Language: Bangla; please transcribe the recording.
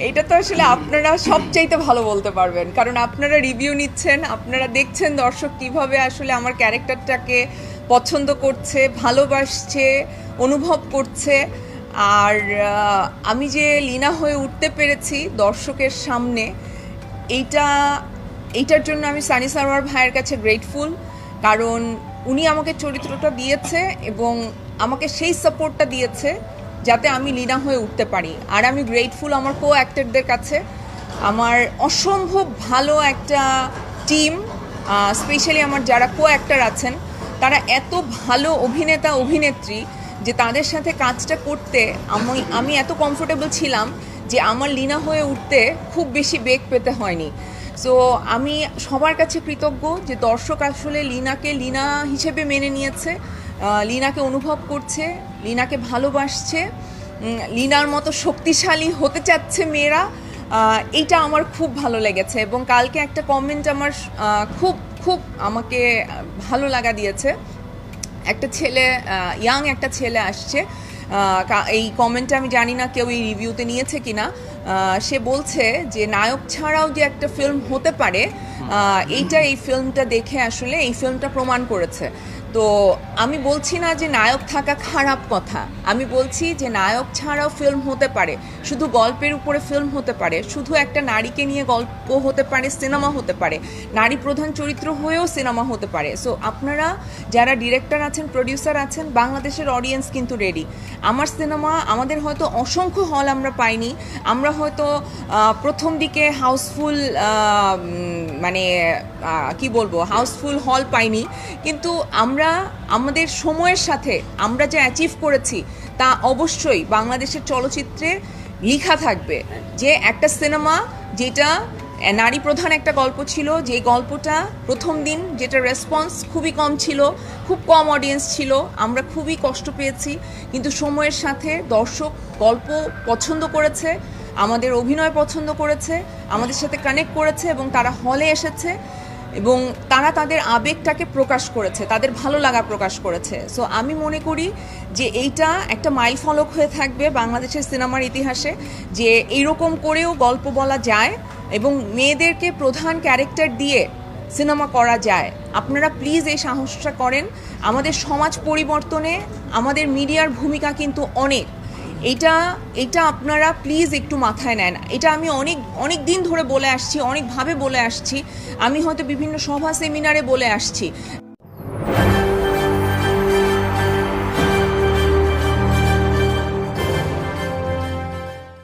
এটা তো আসলে আপনারা সবচাইতে ভালো বলতে পারবেন, কারণ আপনারা রিভিউ নিচ্ছেন, আপনারা দেখছেন দর্শক কিভাবে আসলে আমার ক্যারেক্টারটাকে পছন্দ করছে, ভালোবাসছে, অনুভব করছে। আর আমি যে লীনা হয়ে উঠতে পেরেছি দর্শকের সামনে, এইটার জন্য আমি সানি সারোয়ার ভাইয়ের কাছে গ্রেটফুল, কারণ উনি আমাকে চরিত্রটা দিয়েছে এবং আমাকে সেই সাপোর্টটা দিয়েছে যাতে আমি লীনা হয়ে উঠতে পারি। আর আমি গ্রেটফুল আমার কো অ্যাক্টরদের কাছে, আমার অসম্ভব ভালো একটা টিম, স্পেশালি আমার যারা কো অ্যাক্টর আছেন তারা এত ভালো অভিনেতা অভিনেত্রী যে তাদের সাথে কাজটা করতে আমি এত কমফোর্টেবল ছিলাম যে আমার লীনা হয়ে উঠতে খুব বেশি বেগ পেতে হয়নি। সো আমি সবার কাছে কৃতজ্ঞ যে দর্শক আসলে লীনাকে লীনা হিসেবে মেনে নিয়েছে, লীনাকে অনুভব করছে, লীনাকে ভালোবাসছে, লীনার মতো শক্তিশালী হতে চাচ্ছে মেয়েরা। এইটা আমার খুব ভালো লেগেছে। এবং কালকে একটা কমেন্ট আমার খুব খুব আমাকে ভালো লাগা দিয়েছে। একটা ছেলে, ইয়াং একটা ছেলে আসছে, এই কমেন্টটা আমি জানি না কেউ এই রিভিউতে নিয়েছে কিনা। সে বলছে যে নায়ক ছাড়াও যে একটা ফিল্ম হতে পারে, এই ফিল্মটা দেখে আসলে এই ফিল্মটা প্রমাণ করেছে। তো আমি বলছি না যে নায়ক থাকা খারাপ কথা, আমি বলছি যে নায়ক ছাড়াও ফিল্ম হতে পারে, শুধু গল্পের উপরে ফিল্ম হতে পারে, শুধু একটা নারীকে নিয়ে গল্প হতে পারে, সিনেমা হতে পারে, নারী প্রধান চরিত্র হয়েও সিনেমা হতে পারে। সো আপনারা যারা ডিরেক্টর আছেন, প্রডিউসার আছেন, বাংলাদেশের অডিয়েন্স কিন্তু রেডি। আমার সিনেমা, আমাদের হয়তো অসংখ্য হল আমরা পাইনি, আমরা হয়তো প্রথম দিকে হাউসফুল, মানে কি বলবো, হাউসফুল হল পাইনি, কিন্তু আমরা আমাদের সময়ের সাথে আমরা যা অ্যাচিভ করেছি তা অবশ্যই বাংলাদেশের চলচ্চিত্রে লেখা থাকবে। যে একটা সিনেমা যেটা নারী প্রধান একটা গল্প ছিল, যে গল্পটা প্রথম দিন যেটা রেসপন্স খুবই কম ছিল, খুব কম অডিয়েন্স ছিল, আমরা খুবই কষ্ট পেয়েছি, কিন্তু সময়ের সাথে দর্শক গল্প পছন্দ করেছে, আমাদের অভিনয় পছন্দ করেছে, আমাদের সাথে কানেক্ট করেছে এবং তারা হলে এসেছে এবং তারা তাদের আবেগটাকে প্রকাশ করেছে, তাদের ভালো লাগা প্রকাশ করেছে। সো আমি মনে করি যে এইটা একটা মাইলফলক হয়ে থাকবে বাংলাদেশের সিনেমার ইতিহাসে, যে এইরকম করেও গল্প বলা যায় এবং মেয়েদেরকে প্রধান ক্যারেক্টার দিয়ে সিনেমা করা যায়। আপনারা প্লিজ এই সাহসটা করেন। আমাদের সমাজ পরিবর্তনে আমাদের মিডিয়ার ভূমিকা কিন্তু অনেক। এটা আপনারা প্লিজ একটু মাথায় নেন। এটা আমি অনেক দিন ধরে বলে আসছি, অনেকভাবে বলে আসছি, আমি হয়তো বিভিন্ন সভা সেমিনারে বলে আসছি।